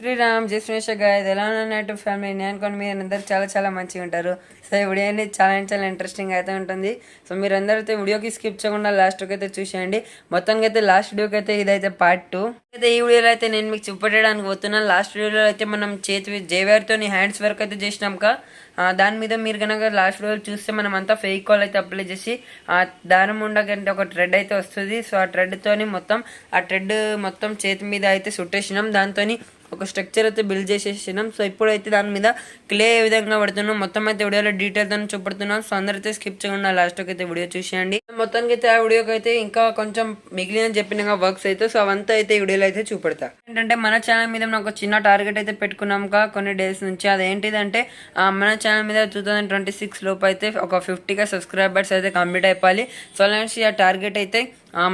శ్రీరామ్ జై శ్రీనివాస గాయస్ ఎలా ఉన్నట్టు ఫ్యామిలీ నేను అనుకోని మీరందరూ చాలా చాలా మంచిగా ఉంటారు. సో ఈ వీడియో అనేది చాలా ఇంట్రెస్టింగ్ అయితే ఉంటుంది. సో మీరందరూ అయితే వీడియోకి స్కిప్ చేయకుండా లాస్ట్ వరకు అయితే చూసేయండి. మొత్తానికి అయితే లాస్ట్ వీడియోకి అయితే ఇదైతే పార్ట్ 2 అయితే. ఈ వీడియోలో అయితే నేను మీకు చూపెట్టడానికి పోతున్నాను. లాస్ట్ వీడియోలో అయితే మనం చేతి జేవేర్తో హ్యాండ్స్ వర్క్ అయితే చేసినాంక దాని మీద మీరు కనుక లాస్ట్ వీడియో చూస్తే మనం అంతా ఫేక్ కాల్ అయితే అప్లై చేసి దారం ఉండకంటే ఒక థ్రెడ్ అయితే వస్తుంది. సో ఆ థ్రెడ్తోని ఆ థ్రెడ్ మొత్తం చేతి మీద అయితే చుట్టేసినాం. దాంతో ఒక స్ట్రక్చర్ అయితే బిల్డ్ చేసేసినాం. సో ఇప్పుడైతే దాని మీద క్లే ఏ విధంగా పడుతున్నాం మొత్తం అయితే వీడియోలో డీటెయిల్తో చూపెడుతున్నాం. సో అందరైతే స్కిప్ చేయకుండా లాస్ట్కి అయితే వీడియో చూసేయండి. మొత్తానికి అయితే ఆ వీడియోకి అయితే ఇంకా కొంచెం మిగిలిన చెప్పిన వర్క్స్ అయితే సో అవంతా అయితే ఈ వీడియోలో అయితే చూపెడతా. ఏంటంటే మన ఛానల్ మీద ఒక చిన్న టార్గెట్ అయితే పెట్టుకున్నాం కొన్ని డేస్ నుంచి. అదేంటిదంటే మన ఛానల్ మీద 2026 లోపు అయితే ఒక 50K సబ్స్క్రైబర్స్ అయితే కంప్లీట్ అయిపోవాలి. సో అలాంటి ఆ టార్గెట్ అయితే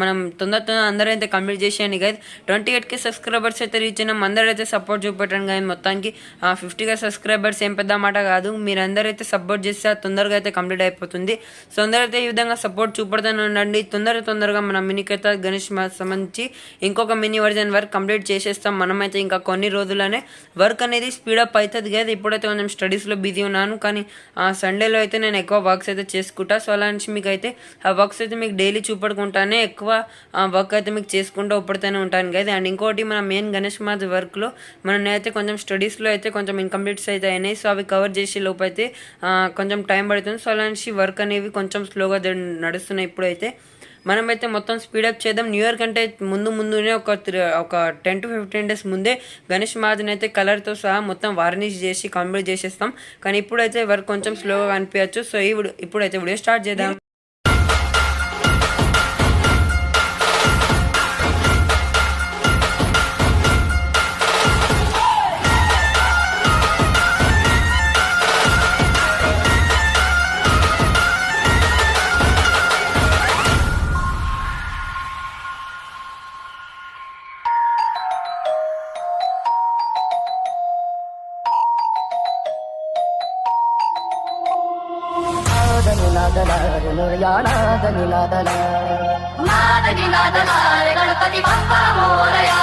మనం తొందర అందరూ అయితే కంప్లీట్ చేసేయండి గైస్. 28K సబ్స్క్రైబర్స్ అయితే రీచ్ అయినాం. అందరూ అయితే సపోర్ట్ చూపెట్టండి గైస్. మొత్తానికి 50K సబ్స్క్రైబర్స్ ఏం పెద్ద మాట కాదు. మీరు అందరూ అయితే సపోర్ట్ చేస్తే తొందరగా అయితే కంప్లీట్ అయిపోతుంది. సో అందరూ అయితే ఈ విధంగా సపోర్ట్ చూపెడుతూనే ఉండండి. తొందరగా మన మినీకైతే గణేష్ సంబంధించి ఇంకొక మినీ వర్జన్ వర్క్ కంప్లీట్ చేసేస్తాం. మనమైతే ఇంకా కొన్ని రోజుల్లోనే వర్క్ అనేది స్పీడప్ అవుతుంది కదా. ఇప్పుడైతే కొంచెం స్టడీస్లో బిజీ ఉన్నాను, కానీ సండేలో అయితే నేను ఎక్కువ వర్క్స్ అయితే చేసుకుంటా. సో అలాంటి మీకు అయితే ఆ వర్క్స్ అయితే మీకు డైలీ చూపెడుకుంటానే ఎక్కువ వర్క్ అయితే మీకు చేసుకుంటూ ఒప్పుడుతూనే ఉంటాను కదా. అండ్ ఇంకోటి మన మెయిన్ గణేష్ మాత్ వర్క్లో నేనైతే కొంచెం స్టడీస్లో అయితే కొంచెం ఇన్కంప్లీట్స్ అయితే అయినాయి. సో అవి కవర్ చేసే లోపు అయితే కొంచెం టైం పడుతుంది. సో అలాంటి వర్క్ అనేవి కొంచెం స్లోగా నడుస్తున్నాయి. ఇప్పుడైతే మనమైతే మొత్తం స్పీడప్ చేద్దాం. న్యూ ఇయర్ కంటే ముందునే ఒక 10 to 15 days ముందే గణేష్ మాదిని అయితే కలర్తో సహా మొత్తం వార్నిష్ చేసి కంప్లీట్ చేసేస్తాం. కానీ ఇప్పుడైతే వర్క్ కొంచెం స్లోగా కనిపించచ్చు. సో ఇప్పుడైతే వీడియో స్టార్ట్ చేద్దాం. गणपति बप्पा मोरया.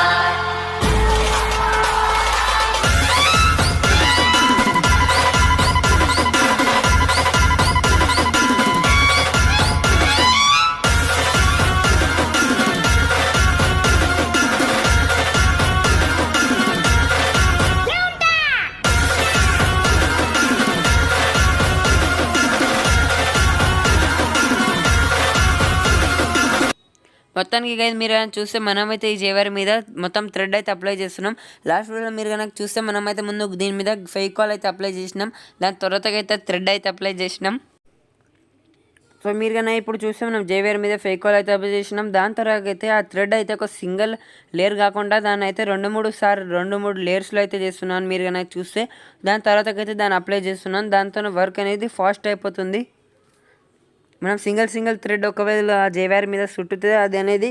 మొత్తానికి గైస్ మీరు చూస్తే మనమైతే ఈ జేవర్ మీద మొత్తం థ్రెడ్ అయితే అప్లై చేస్తున్నాం. లాస్ట్ వీడియోలో మీరు కనుక చూస్తే మనమైతే ముందు దీని మీద ఫేక్ కాల్ అయితే అప్లై చేసినాం. దాని త్వరగా అయితే థ్రెడ్ అయితే అప్లై చేసినాం. సో మీరు కన్నా ఇప్పుడు చూస్తే మనం జేవేర్ మీద ఫేక్ కాల్ అయితే అప్లై చేసినాం. దాని తర్వాత అయితే ఆ థ్రెడ్ అయితే ఒక సింగిల్ లేయర్ కాకుండా దాన్ని అయితే 2-3 లేయర్స్లో అయితే చేస్తున్నాను. మీరు కనుక చూస్తే దాని తర్వాత అయితే దాన్ని అప్లై చేస్తున్నాను. దాంతో వర్క్ అనేది ఫాస్ట్ అయిపోతుంది. మనం సింగిల్ థ్రెడ్ ఒకవేళ జేవేర్ మీద చుట్టితే అది అనేది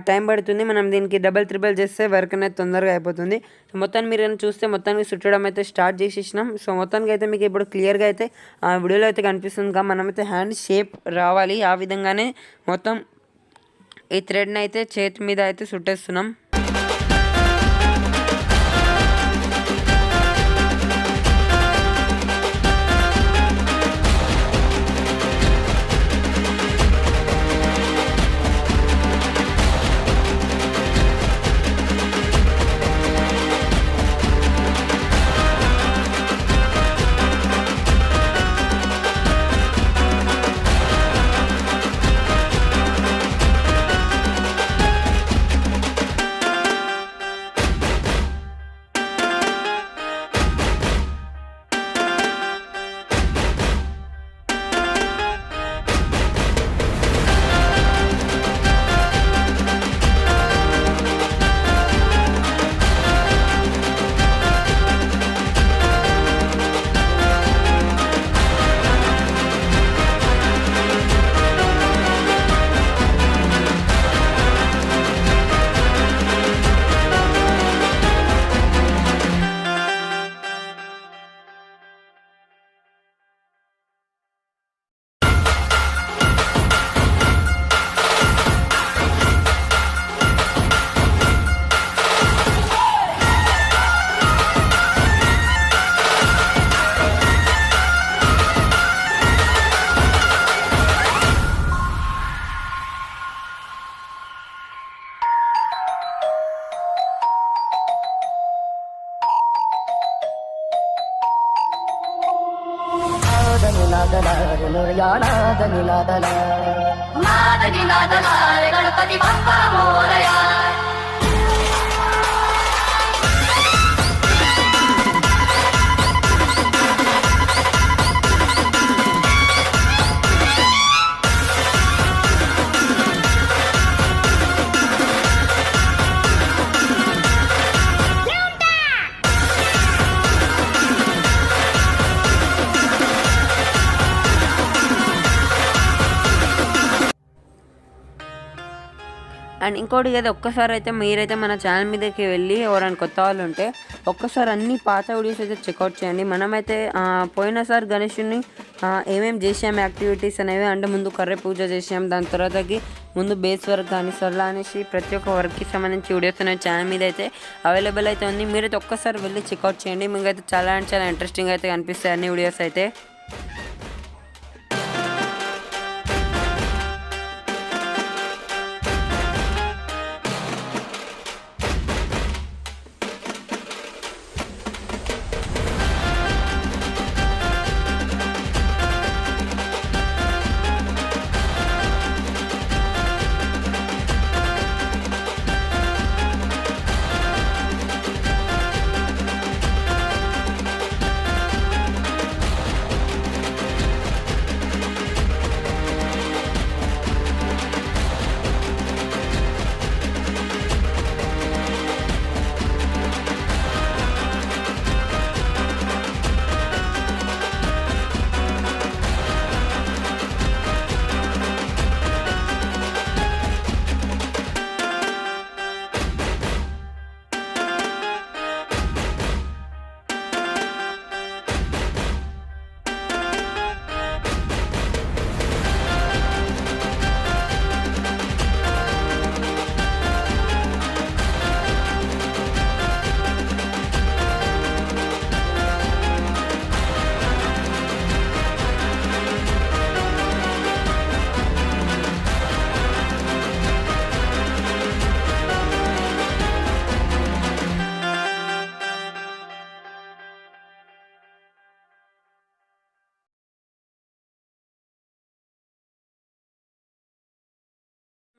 టైం పడుతుంది. మనం దీనికి డబల్ చేస్తే వర్క్ అనేది తొందరగా అయిపోతుంది. మొత్తాన్ని మీరు చూస్తే మొత్తానికి చుట్టడం అయితే స్టార్ట్ చేసేసినాం. సో మొత్తానికి అయితే మీకు ఇప్పుడు క్లియర్గా అయితే ఆ వీడియోలో అయితే కనిపిస్తుంది. మనమైతే హ్యాండ్ షేప్ రావాలి, ఆ విధంగానే మొత్తం ఈ థ్రెడ్ని అయితే చేతి మీద అయితే చుట్టేస్తున్నాం. नाद निनादला रे गणपती बाप्पा मोरया. అండ్ ఇంకోటి కదా, ఒక్కసారి అయితే మీరైతే మన ఛానల్ మీదకి వెళ్ళి ఎవరైనా కొత్త వాళ్ళు ఉంటే ఒక్కసారి అన్ని పాత వీడియోస్ అయితే చెక్అవుట్ చేయండి. మనమైతే పోయినసారి గణేషుని ఏమేమి చేసాం యాక్టివిటీస్ అనేవి, అంటే ముందు కర్రీ పూజ చేసాం, దాని తర్వాతకి ముందు బేస్ వర్క్ కానీ సొల్లా అనేసి ప్రతి ఒక్క వర్క్కి సంబంధించి వీడియోస్ అనేవి ఛానల్ మీద అయితే అవైలబుల్ అయితే ఉంది. మీరైతే ఒక్కసారి వెళ్ళి చెక్అవుట్ చేయండి, మీకు అయితే చాలా అంటే చాలా ఇంట్రెస్టింగ్ అయితే కనిపిస్తాయి అన్ని వీడియోస్ అయితే.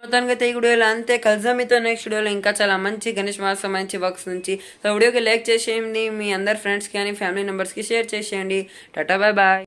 మొత్తానికి అయితే ఈ వీడియోలో అంతే. కలుద్దాం మీతో నెక్స్ట్ వీడియోలో ఇంకా చాలా మంచి గణేష్ మాసం మంచి వర్క్స్ నుంచి. సో వీడియోకి లైక్ చేసేయండి, మీ అందరు ఫ్రెండ్స్కి కానీ ఫ్యామిలీ మెంబర్స్కి షేర్ చేసేయండి. Tata bye bye.